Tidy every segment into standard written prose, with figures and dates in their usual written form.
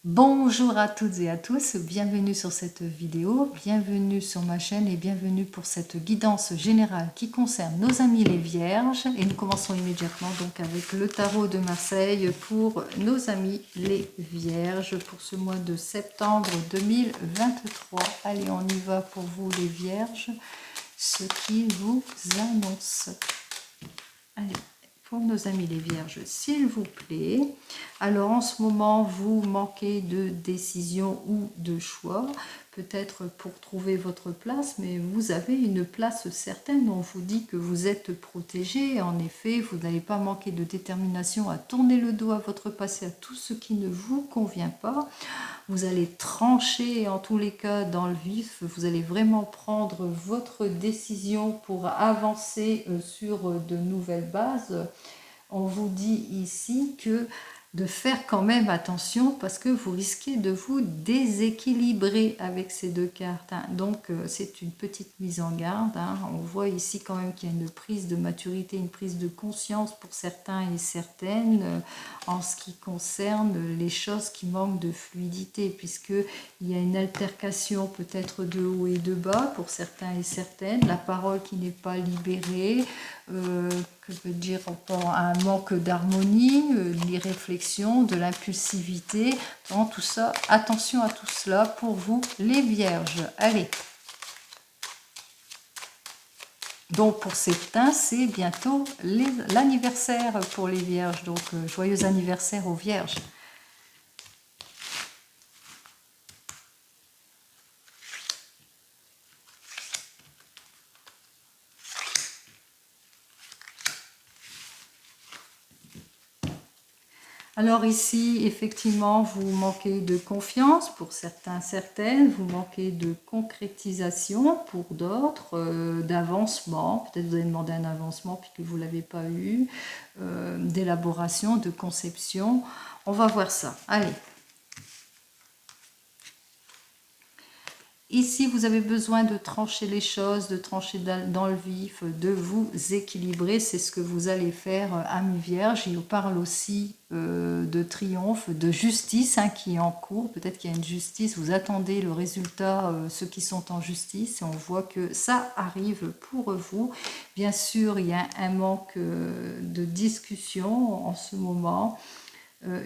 Bonjour à toutes et à tous, bienvenue sur cette vidéo, bienvenue sur ma chaîne et bienvenue pour cette guidance générale qui concerne nos amis les vierges. Et nous commençons immédiatement donc avec le tarot de Marseille pour nos amis les vierges pour ce mois de septembre 2023. Allez, on y va pour vous les vierges, ce qui vous annonce. Allez. Pour nos amis les vierges, s'il vous plaît. Alors en ce moment, vous manquez de décision ou de choix, peut-être pour trouver votre place, mais vous avez une place certaine. On vous dit que vous êtes protégé. En effet, vous n'allez pas manquer de détermination à tourner le dos à votre passé, à tout ce qui ne vous convient pas. Vous allez trancher en tous les cas dans le vif. Vous allez vraiment prendre votre décision pour avancer sur de nouvelles bases. On vous dit ici que de faire quand même attention parce que vous risquez de vous déséquilibrer avec ces deux cartes. Donc c'est une petite mise en garde. On voit ici quand même qu'il y a une prise de maturité, une prise de conscience pour certains et certaines en ce qui concerne les choses qui manquent de fluidité, puisqu'il y a une altercation peut-être de haut et de bas pour certains et certaines, la parole qui n'est pas libérée, que veut dire un manque d'harmonie, l'irréflexion, de l'impulsivité, dans tout ça. Attention à tout cela pour vous les vierges. Allez. Donc pour certains, c'est bientôt l'anniversaire pour les vierges. Donc joyeux anniversaire aux vierges. Alors ici, effectivement, vous manquez de confiance pour certains, certaines, vous manquez de concrétisation pour d'autres, d'avancement, peut-être vous avez demandé un avancement puisque vous ne l'avez pas eu, d'élaboration, de conception. On va voir ça. Allez. Ici, vous avez besoin de trancher les choses, de trancher dans le vif, de vous équilibrer. C'est ce que vous allez faire, amis vierges. Il vous parle aussi de triomphe, de justice qui est en cours. Peut-être qu'il y a une justice, vous attendez le résultat, ceux qui sont en justice. Et on voit que ça arrive pour vous. Bien sûr, il y a un manque de discussion en ce moment.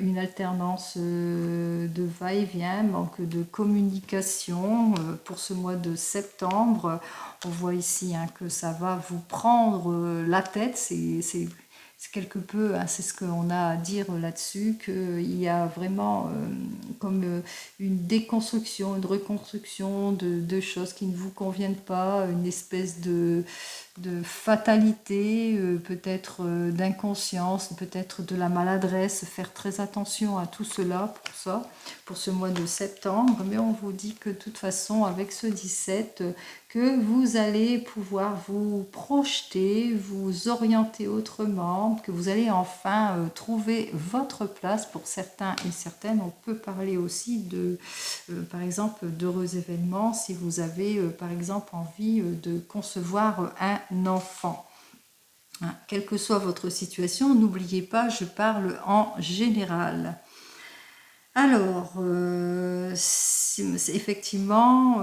Une alternance de va-et-vient, manque de communication pour ce mois de septembre. On voit ici que ça va vous prendre la tête, c'est quelque peu, c'est ce qu'on a à dire là-dessus, qu'il y a vraiment comme une déconstruction, une reconstruction de choses qui ne vous conviennent pas, une espèce de fatalité, peut-être d'inconscience, peut-être de la maladresse, faire très attention à tout cela pour ce mois de septembre. Mais on vous dit que de toute façon, avec ce 17, que vous allez pouvoir vous projeter, vous orienter autrement, que vous allez enfin trouver votre place pour certains et certaines. On peut parler aussi de, par exemple, d'heureux événements si vous avez, par exemple, envie de concevoir un enfant. Quelle que soit votre situation, n'oubliez pas, je parle en général. Alors, effectivement,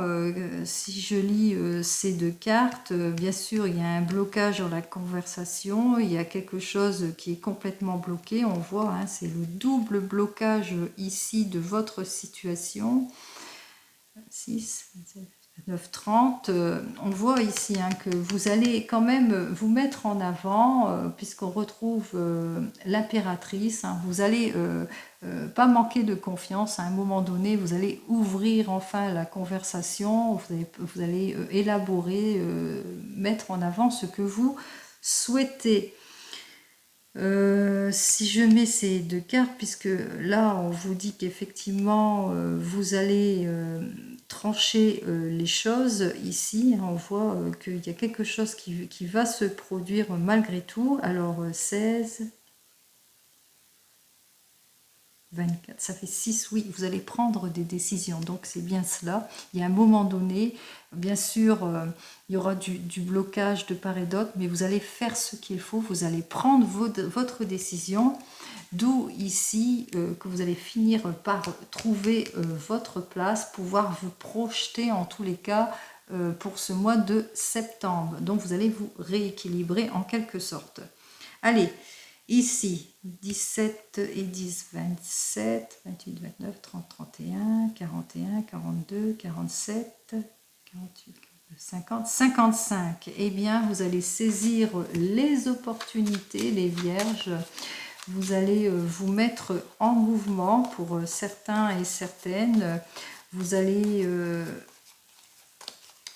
si je lis ces deux cartes, bien sûr, il y a un blocage dans la conversation, il y a quelque chose qui est complètement bloqué, on voit, c'est le double blocage ici de votre situation. 6, 9, 30, on voit ici que vous allez quand même vous mettre en avant, puisqu'on retrouve l'impératrice, vous allez pas manquer de confiance, à un moment donné, vous allez ouvrir enfin la conversation, vous allez élaborer, mettre en avant ce que vous souhaitez. Si je mets ces deux cartes, puisque là on vous dit qu'effectivement vous allez trancher les choses ici, on voit qu'il y a quelque chose qui va se produire malgré tout. Alors 16, 24, ça fait 6, oui, vous allez prendre des décisions, donc c'est bien cela. Il y a un moment donné, bien sûr, il y aura du blocage de part et d'autre, mais vous allez faire ce qu'il faut, vous allez prendre votre décision, d'où ici que vous allez finir par trouver votre place, pouvoir vous projeter en tous les cas pour ce mois de septembre. Donc vous allez vous rééquilibrer en quelque sorte. Allez, ici, 17 et 10, 27, 28, 29, 30, 31, 41, 42, 47, 48, 50, 55. Eh bien, vous allez saisir les opportunités, les vierges. Vous allez vous mettre en mouvement pour certains et certaines. Vous allez...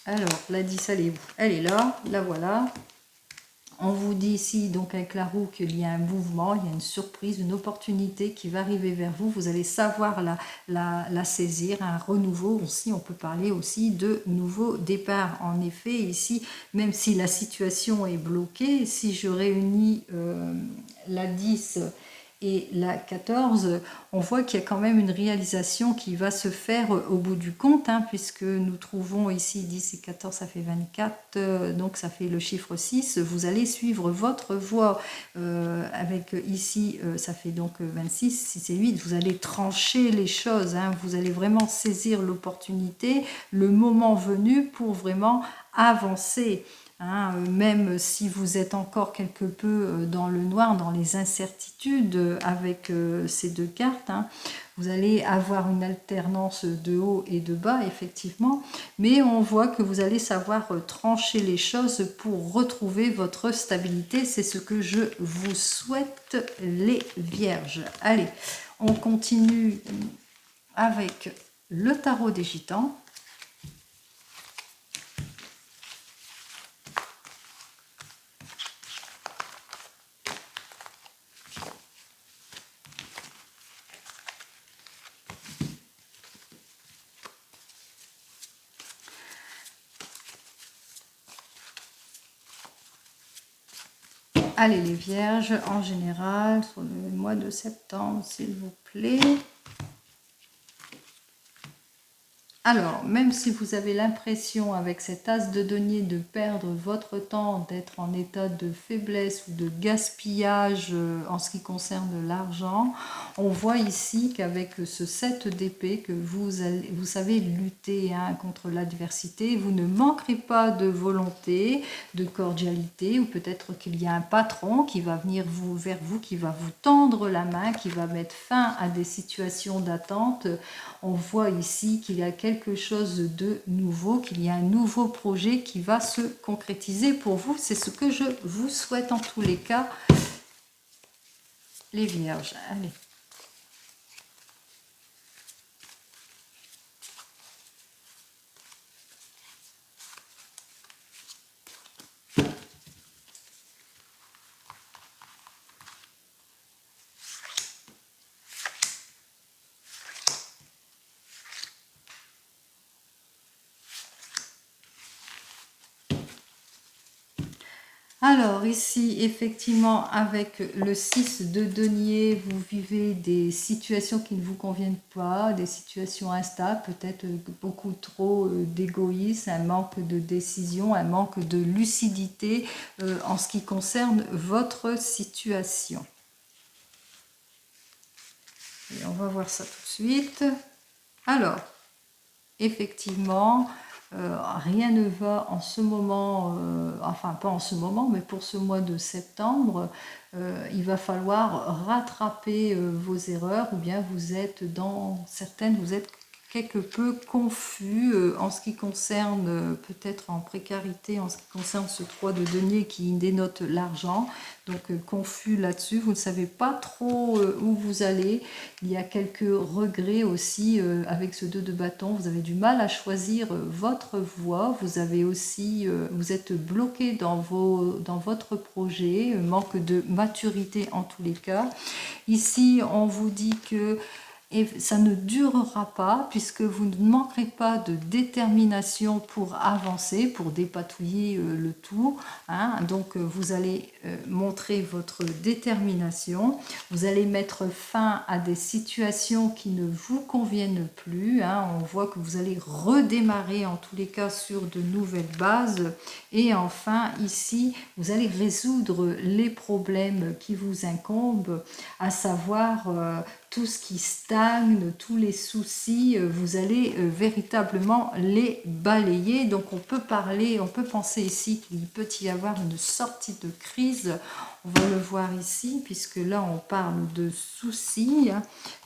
alors, la 10, elle est où? Elle est là, la voilà. On vous dit ici, donc avec la roue, qu'il y a un mouvement, il y a une surprise, une opportunité qui va arriver vers vous. Vous allez savoir la saisir, un renouveau. Aussi, on peut parler aussi de nouveau départ. En effet, ici, même si la situation est bloquée, si je réunis la 10 et la 14, on voit qu'il y a quand même une réalisation qui va se faire au bout du compte, hein, puisque nous trouvons ici 10 et 14, ça fait 24, donc ça fait le chiffre 6. Vous allez suivre votre voie avec ici, ça fait donc 26, 6 et 8. Vous allez trancher les choses, hein, vous allez vraiment saisir l'opportunité, le moment venu pour vraiment avancer. Hein, même si vous êtes encore quelque peu dans le noir, dans les incertitudes avec ces deux cartes, hein, vous allez avoir une alternance de haut et de bas, effectivement, mais on voit que vous allez savoir trancher les choses pour retrouver votre stabilité. C'est ce que je vous souhaite, les vierges. Allez, on continue avec le tarot des gitans. Allez les vierges, en général, sur le mois de septembre, s'il vous plaît. Alors, même si vous avez l'impression avec cet as de denier de perdre votre temps, d'être en état de faiblesse ou de gaspillage en ce qui concerne l'argent, on voit ici qu'avec ce 7 d'épée que vous savez lutter hein, contre l'adversité, vous ne manquerez pas de volonté, de cordialité, ou peut-être qu'il y a un patron qui va venir vers vous, qui va vous tendre la main, qui va mettre fin à des situations d'attente. On voit ici qu'il y a quelque chose de nouveau, qu'il y a un nouveau projet qui va se concrétiser pour vous. C'est ce que je vous souhaite en tous les cas, les vierges. Allez. Alors ici, effectivement, avec le 6 de denier, vous vivez des situations qui ne vous conviennent pas, des situations instables, peut-être beaucoup trop d'égoïsme, un manque de décision, un manque de lucidité en ce qui concerne votre situation. Et on va voir ça tout de suite. Alors, effectivement... rien ne va en ce moment, enfin pas en ce moment, mais pour ce mois de septembre, il va falloir rattraper vos erreurs ou bien vous êtes dans certaines, vous êtes quelque peu confus en ce qui concerne, peut-être en précarité, en ce qui concerne ce 3 de denier qui dénote l'argent. Donc confus là-dessus, vous ne savez pas trop où vous allez. Il y a quelques regrets aussi avec ce 2 de bâton. Vous avez du mal à choisir votre voie. Vous avez aussi, vous êtes bloqué dans votre projet, manque de maturité en tous les cas. Ici, on vous dit que et ça ne durera pas puisque vous ne manquerez pas de détermination pour avancer, pour dépatouiller le tout. Hein. Donc vous allez montrer votre détermination, vous allez mettre fin à des situations qui ne vous conviennent plus. Hein. On voit que vous allez redémarrer en tous les cas sur de nouvelles bases. Et enfin ici, vous allez résoudre les problèmes qui vous incombent, à savoir tout ce qui stagne, tous les soucis, vous allez véritablement les balayer. Donc on peut penser ici qu'il peut y avoir une sortie de crise. On va le voir ici, puisque là on parle de soucis.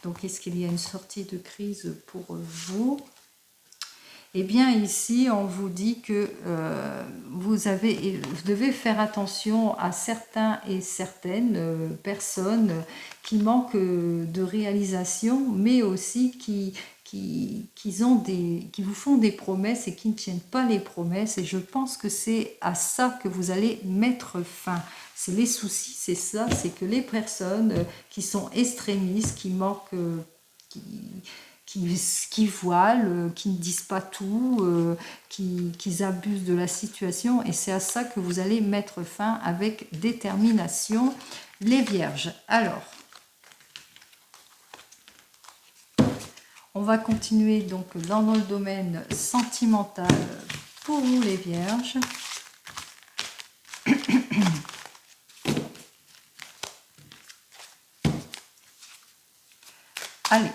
Donc est-ce qu'il y a une sortie de crise pour vous ? Eh bien ici, on vous dit que vous devez faire attention à certains et certaines personnes qui manquent de réalisation, mais aussi qui vous font des promesses et qui ne tiennent pas les promesses. Et je pense que c'est à ça que vous allez mettre fin. C'est les soucis, c'est ça, c'est que les personnes qui sont extrémistes, qui manquent... qui voilent, qui ne disent pas tout, qui abusent de la situation. Et c'est à ça que vous allez mettre fin avec détermination, les vierges. Alors, on va continuer donc dans le domaine sentimental pour vous les vierges. Allez.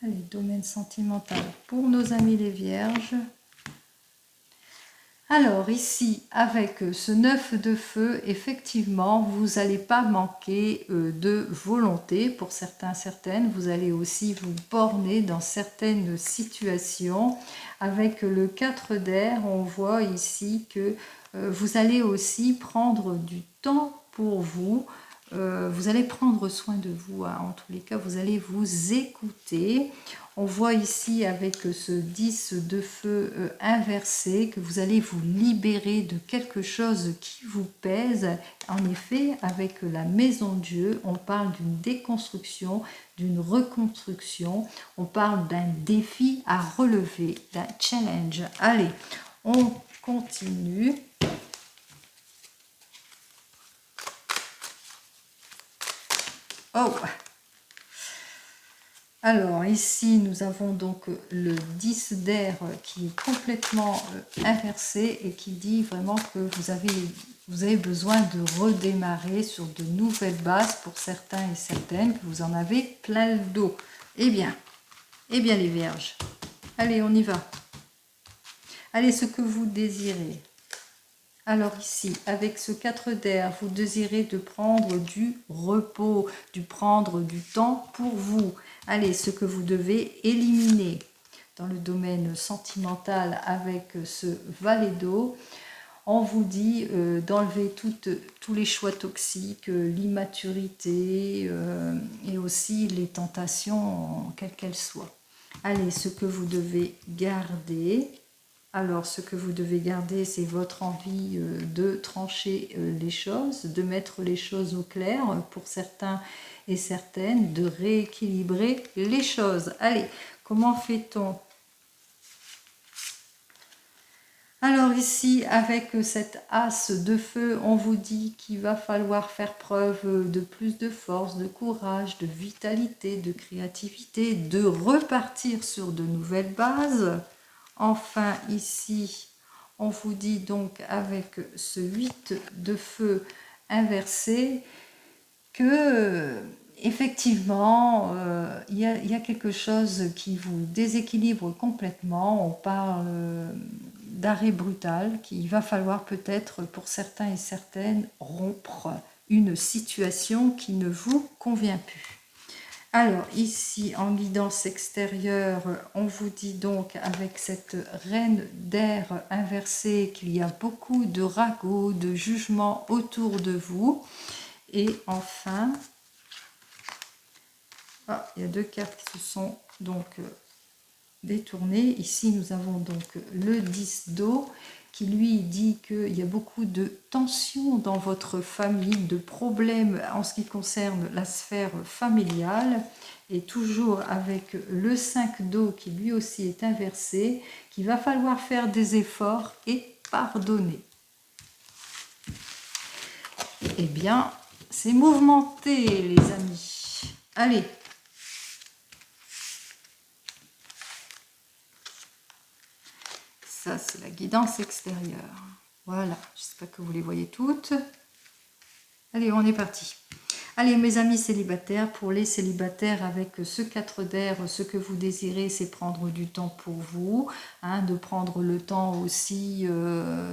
Allez, domaine sentimental pour nos amis les vierges. Alors ici, avec ce 9 de feu, effectivement, vous n'allez pas manquer de volonté pour certains, certaines. Vous allez aussi vous borner dans certaines situations. Avec le 4 d'air, on voit ici que vous allez aussi prendre du temps pour vous. Vous allez prendre soin de vous, hein. En tous les cas, vous allez vous écouter. On voit ici avec ce 10 de feu inversé que vous allez vous libérer de quelque chose qui vous pèse. En effet, avec la maison de Dieu, on parle d'une déconstruction, d'une reconstruction. On parle d'un défi à relever, d'un challenge. Allez, on continue. Oh! Alors ici nous avons donc le 10 d'air qui est complètement inversé et qui dit vraiment que vous avez besoin de redémarrer sur de nouvelles bases pour certains et certaines, que vous en avez plein le dos. Eh bien les vierges, allez on y va. Allez, ce que vous désirez. Alors ici, avec ce 4 d'air, vous désirez de prendre du repos, prendre du temps pour vous. Allez, ce que vous devez éliminer dans le domaine sentimental avec ce valet d'eau, on vous dit d'enlever tous les choix toxiques, l'immaturité et aussi les tentations, quelles qu'elles soient. Allez, ce que vous devez garder. Alors, ce que vous devez garder, c'est votre envie de trancher les choses, de mettre les choses au clair pour certains et certaines, de rééquilibrer les choses. Allez, comment fait-on? Alors ici, avec cette as de feu, on vous dit qu'il va falloir faire preuve de plus de force, de courage, de vitalité, de créativité, de repartir sur de nouvelles bases. Enfin, ici, on vous dit donc avec ce 8 de feu inversé que, effectivement, il y a quelque chose qui vous déséquilibre complètement. On parle d'arrêt brutal, qu'il va falloir peut-être pour certains et certaines rompre une situation qui ne vous convient plus. Alors ici, en guidance extérieure, on vous dit donc avec cette reine d'air inversée qu'il y a beaucoup de ragots, de jugements autour de vous. Et enfin, il y a deux cartes qui se sont donc détourner. Ici, nous avons donc le 10 d'eau qui lui dit qu'il y a beaucoup de tensions dans votre famille, de problèmes en ce qui concerne la sphère familiale, et toujours avec le 5 d'eau qui lui aussi est inversé, qu'il va falloir faire des efforts et pardonner. Eh bien, c'est mouvementé, les amis. Allez. Ça, c'est la guidance extérieure. Voilà, j'espère que vous les voyez toutes. Allez, on est parti. Allez, mes amis célibataires, pour les célibataires avec ce 4 d'air, ce que vous désirez, c'est prendre du temps pour vous, hein, de prendre le temps aussi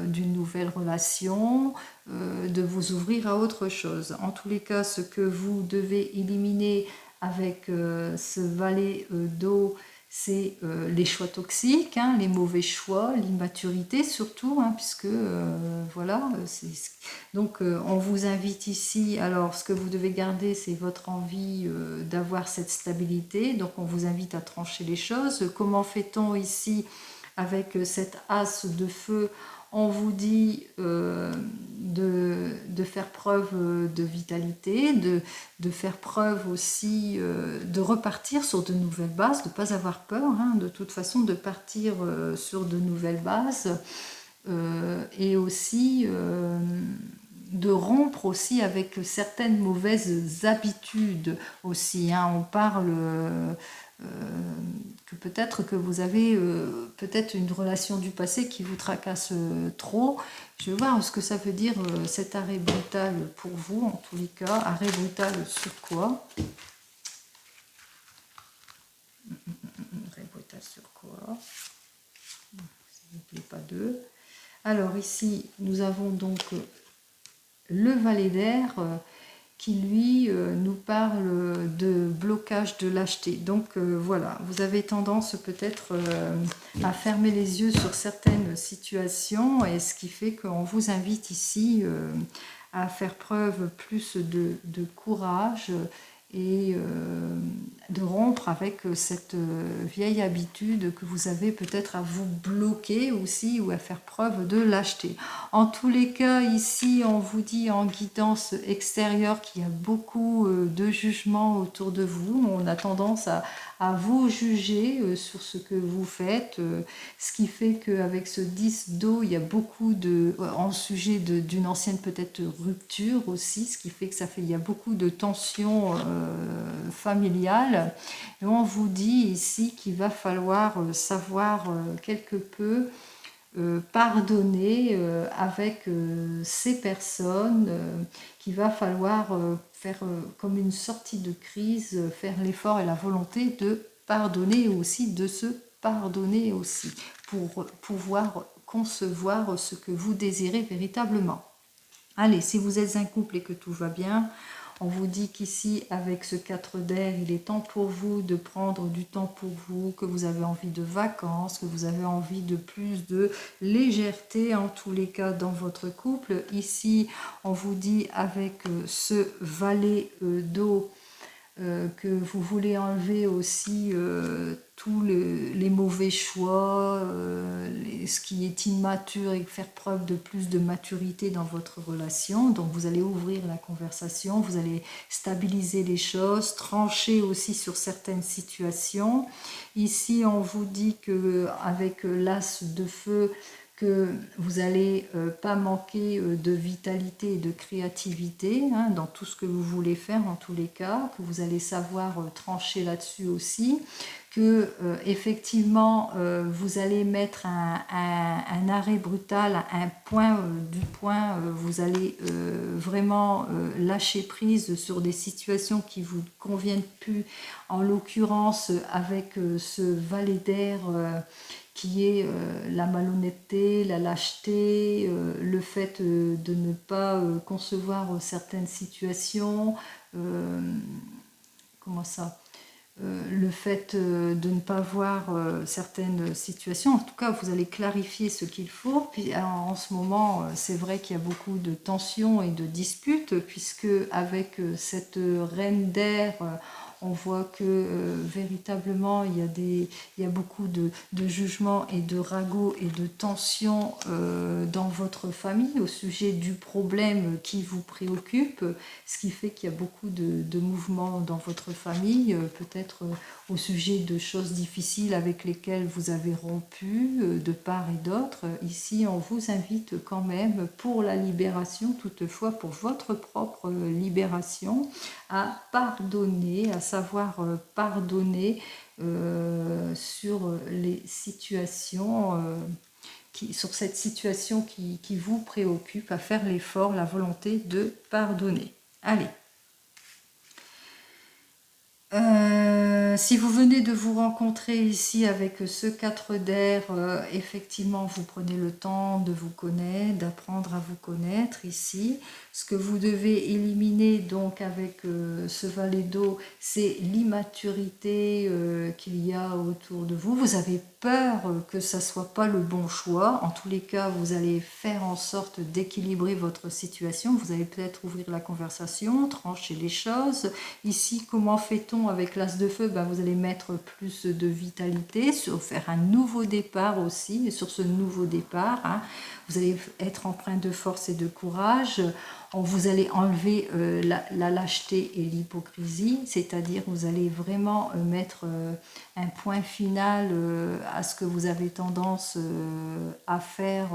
d'une nouvelle relation, de vous ouvrir à autre chose. En tous les cas, ce que vous devez éliminer avec ce valet d'eau, c'est les choix toxiques, hein, les mauvais choix, l'immaturité surtout, hein, puisque voilà, donc on vous invite ici, alors ce que vous devez garder, c'est votre envie d'avoir cette stabilité, donc on vous invite à trancher les choses. Comment fait-on ici avec cette as de feu? On vous dit de faire preuve de vitalité, de faire preuve aussi de repartir sur de nouvelles bases, de ne pas avoir peur, hein, de toute façon de partir sur de nouvelles bases, et aussi de rompre aussi avec certaines mauvaises habitudes aussi, hein. On parle que peut-être que vous avez peut-être une relation du passé qui vous tracasse trop. Je vais voir ce que ça veut dire cet arrêt brutal pour vous, en tous les cas. Arrêt brutal sur quoi? Arrêt brutal sur quoi? S'il vous plaît, pas deux. Alors ici, nous avons donc le valet d'air qui lui nous parle de blocage de lâcheté. Donc voilà, vous avez tendance peut-être à fermer les yeux sur certaines situations, et ce qui fait qu'on vous invite ici à faire preuve plus de courage et de rompre avec cette vieille habitude que vous avez peut-être à vous bloquer aussi, ou à faire preuve de lâcheté. En tous les cas, ici, on vous dit en guidance extérieure qu'il y a beaucoup de jugements autour de vous. On a tendance à vous juger sur ce que vous faites, ce qui fait qu'avec ce 10 d'eau, il y a beaucoup en sujet d'une ancienne peut-être rupture aussi, ce qui fait que il y a beaucoup de tensions familiales. Et on vous dit ici qu'il va falloir savoir quelque peu pardonner avec ces personnes, qu'il va falloir faire comme une sortie de crise, faire l'effort et la volonté de pardonner, aussi de se pardonner aussi, pour pouvoir concevoir ce que vous désirez véritablement. Allez, si vous êtes un couple et que tout va bien, on vous dit qu'ici, avec ce 4 d'air, il est temps pour vous de prendre du temps pour vous, que vous avez envie de vacances, que vous avez envie de plus de légèreté, en tous les cas, dans votre couple. Ici, on vous dit avec ce valet d'eau que vous voulez enlever aussi tous les mauvais choix, ce qui est immature, et faire preuve de plus de maturité dans votre relation. Donc vous allez ouvrir la conversation, vous allez stabiliser les choses, trancher aussi sur certaines situations. Ici, on vous dit qu'avec l'as de feu, que vous n'allez pas manquer de vitalité et de créativité, hein, dans tout ce que vous voulez faire, en tous les cas, que vous allez savoir trancher là-dessus aussi, que effectivement vous allez mettre un arrêt brutal, un point du point, vous allez vraiment lâcher prise sur des situations qui vous conviennent plus, en l'occurrence avec ce valet d'air qui est la malhonnêteté, la lâcheté, le fait de ne pas concevoir certaines situations, comment ça, le fait de ne pas voir certaines situations. En tout cas, vous allez clarifier ce qu'il faut. Puis en ce moment, c'est vrai qu'il y a beaucoup de tensions et de disputes, puisque avec cette reine d'air, On voit que véritablement il y a beaucoup de jugements et de ragots et de tensions dans votre famille au sujet du problème qui vous préoccupe, ce qui fait qu'il y a beaucoup de mouvements dans votre famille, peut-être au sujet de choses difficiles avec lesquelles vous avez rompu de part et d'autre. Ici, on vous invite quand même pour la libération, toutefois pour votre propre libération, à pardonner, à savoir pardonner sur les situations, sur cette situation qui vous préoccupe, à faire l'effort, la volonté de pardonner. Allez. Si vous venez de vous rencontrer ici avec ce 4 d'air, effectivement, vous prenez le temps de vous connaître, d'apprendre à vous connaître ici. Ce que vous devez éliminer donc avec ce valet d'eau, c'est l'immaturité qu'il y a autour de vous. Vous avez peur que ça ne soit pas le bon choix. En tous les cas, vous allez faire en sorte d'équilibrer votre situation. Vous allez peut-être ouvrir la conversation, trancher les choses. Ici, comment fait-on avec l'as de feu? Vous allez mettre plus de vitalité, faire un nouveau départ aussi. Et sur ce nouveau départ, vous allez être empreint de force et de courage. Vous allez enlever la lâcheté et l'hypocrisie, c'est-à-dire vous allez vraiment mettre un point final à ce que vous avez tendance à faire.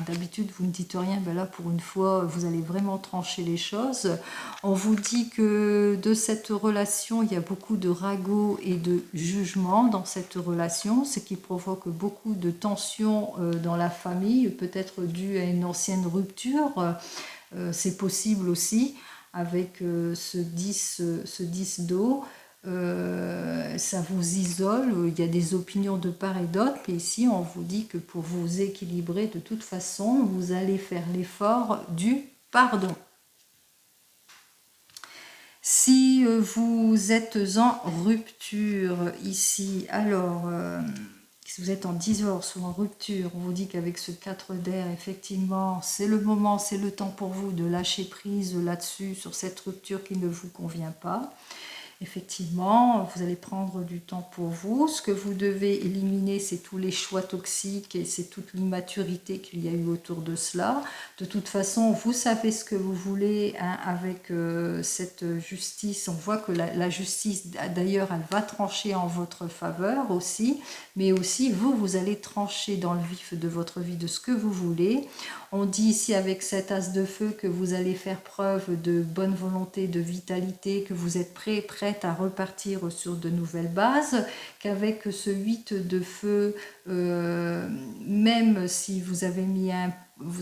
D'habitude, vous ne dites rien, là pour une fois, vous allez vraiment trancher les choses. On vous dit que de cette relation, il y a beaucoup de ragots et de jugements dans cette relation, ce qui provoque beaucoup de tensions dans la famille, peut-être dû à une ancienne rupture. C'est possible aussi avec ce 10 d'eau. Ça vous isole, il y a des opinions de part et d'autre, et ici on vous dit que pour vous équilibrer, de toute façon, vous allez faire l'effort du pardon. Si vous êtes en rupture ici, alors si vous êtes en divorce ou en rupture, on vous dit qu'avec ce 4 d'air, effectivement, c'est le moment, c'est le temps pour vous de lâcher prise là-dessus, sur cette rupture qui ne vous convient pas. Effectivement, vous allez prendre du temps pour vous. Ce que vous devez éliminer, c'est tous les choix toxiques et c'est toute l'immaturité qu'il y a eu autour de cela. De toute façon, vous savez ce que vous voulez avec cette justice. On voit que la justice, d'ailleurs, elle va trancher en votre faveur aussi. Mais aussi, vous allez trancher dans le vif de votre vie de ce que vous voulez. On dit ici avec cet as de feu que vous allez faire preuve de bonne volonté, de vitalité, que vous êtes prête à repartir sur de nouvelles bases, qu'avec ce 8 de feu, même si vous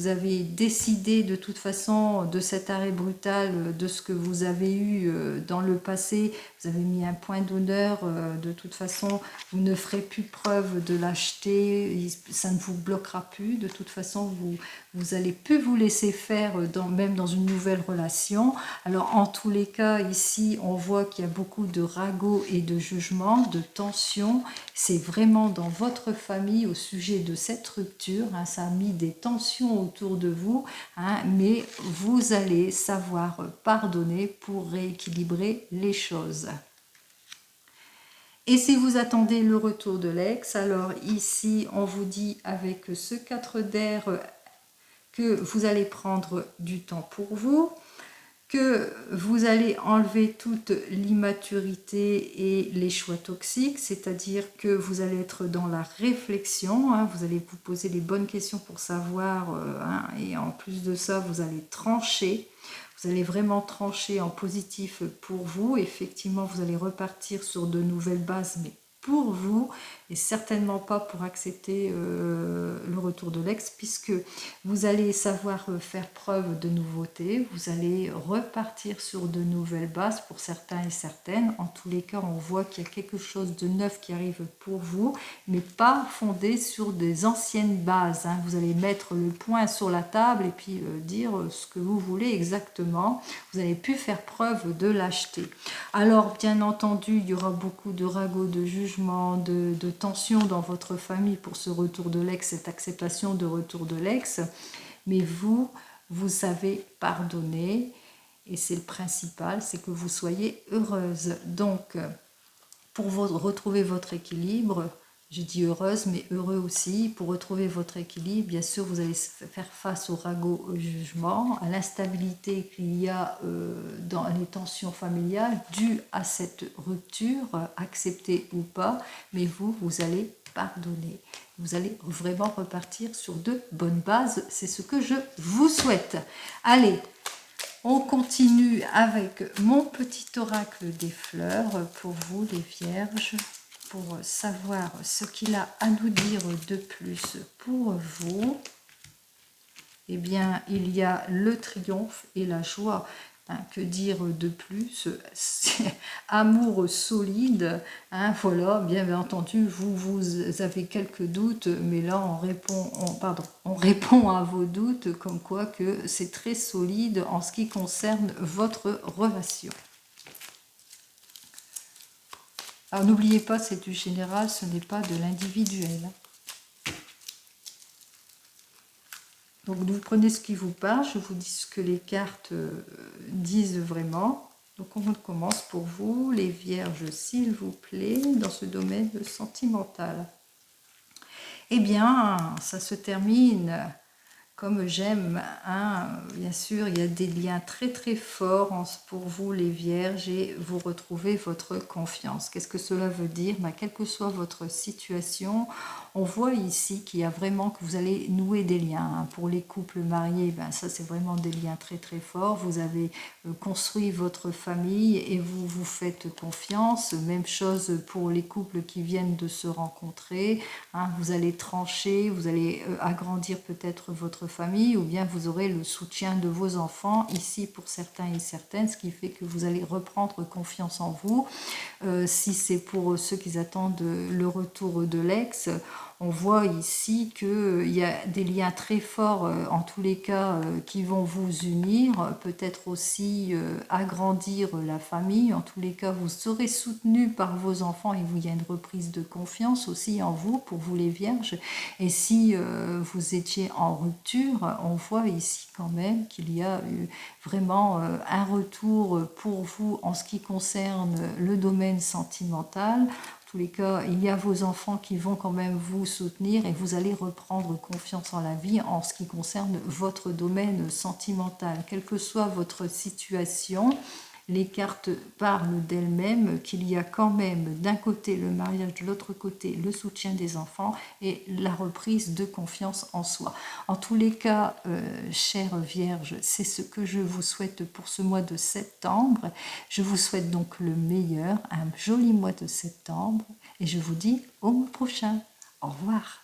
avez décidé de toute façon de cet arrêt brutal, de ce que vous avez eu dans le passé, vous avez mis un point d'honneur, de toute façon vous ne ferez plus preuve de lâcheté, ça ne vous bloquera plus, de toute façon vous allez plus vous laisser faire même dans une nouvelle relation. Alors en tous les cas ici on voit qu'il y a beaucoup de ragots et de jugements, de tensions. C'est vraiment dans votre famille au sujet de cette rupture, ça a mis des tensions autour de vous, mais vous allez savoir pardonner pour rééquilibrer les choses. Et si vous attendez le retour de l'ex, alors ici on vous dit avec ce 4 d'air que vous allez prendre du temps pour vous, que vous allez enlever toute l'immaturité et les choix toxiques, c'est-à-dire que vous allez être dans la réflexion, vous allez vous poser les bonnes questions pour savoir, et en plus de ça, vous allez trancher. Vous allez vraiment trancher en positif pour vous. Effectivement, vous allez repartir sur de nouvelles bases, mais pour vous, et certainement pas pour accepter le retour de l'ex, puisque vous allez savoir faire preuve de nouveauté, vous allez repartir sur de nouvelles bases pour certains et certaines. En tous les cas, on voit qu'il y a quelque chose de neuf qui arrive pour vous, mais pas fondé sur des anciennes bases. Vous allez mettre le point sur la table et puis dire ce que vous voulez exactement. Vous avez pu faire preuve de lâcheté. Alors, bien entendu, il y aura beaucoup de ragots, de jugements, de tension dans votre famille pour ce retour de l'ex, cette acceptation de retour de l'ex, mais vous savez pardonner Et c'est le principal, c'est que vous soyez heureuse. Donc, pour retrouver votre équilibre, je dis heureuse, mais heureux aussi, pour retrouver votre équilibre, bien sûr, vous allez faire face au ragot, au jugement, à l'instabilité qu'il y a dans les tensions familiales dues à cette rupture, acceptée ou pas, mais vous allez pardonner. Vous allez vraiment repartir sur de bonnes bases, c'est ce que je vous souhaite. Allez, on continue avec mon petit oracle des fleurs pour vous les vierges, pour savoir ce qu'il a à nous dire de plus pour vous. Eh bien, il y a le triomphe et la joie. Que dire de plus? Amour solide. Voilà, bien entendu, vous avez quelques doutes, mais là, on répond à vos doutes, comme quoi que c'est très solide en ce qui concerne votre relation. Alors, n'oubliez pas, c'est du général, ce n'est pas de l'individuel. Donc vous prenez ce qui vous parle, je vous dis ce que les cartes disent vraiment. Donc on commence pour vous, les vierges, s'il vous plaît, dans ce domaine sentimental. Eh bien, ça se termine comme j'aime, bien sûr, il y a des liens très très forts pour vous les vierges et vous retrouvez votre confiance. Qu'est-ce que cela veut dire? Quelle que soit votre situation, on voit ici qu'il y a vraiment que vous allez nouer des liens. Pour les couples mariés, ça c'est vraiment des liens très très forts. Vous avez construit votre famille et vous vous faites confiance. Même chose pour les couples qui viennent de se rencontrer. Vous allez trancher, vous allez agrandir peut-être votre famille, ou bien vous aurez le soutien de vos enfants ici pour certains et certaines, ce qui fait que vous allez reprendre confiance en vous. Si c'est pour ceux qui attendent le retour de l'ex, on voit ici qu'il y a des liens très forts, en tous les cas, qui vont vous unir, peut-être aussi agrandir la famille. En tous les cas, vous serez soutenu par vos enfants et il y a une reprise de confiance aussi en vous, pour vous les vierges. Et si vous étiez en rupture, on voit ici quand même qu'il y a vraiment un retour pour vous en ce qui concerne le domaine sentimental. Tous les cas, il y a vos enfants qui vont quand même vous soutenir et vous allez reprendre confiance en la vie en ce qui concerne votre domaine sentimental. Quelle que soit votre situation, les cartes parlent d'elles-mêmes, qu'il y a quand même d'un côté le mariage, de l'autre côté le soutien des enfants et la reprise de confiance en soi. En tous les cas, chère Vierge, c'est ce que je vous souhaite pour ce mois de septembre. Je vous souhaite donc le meilleur, un joli mois de septembre et je vous dis au mois prochain. Au revoir.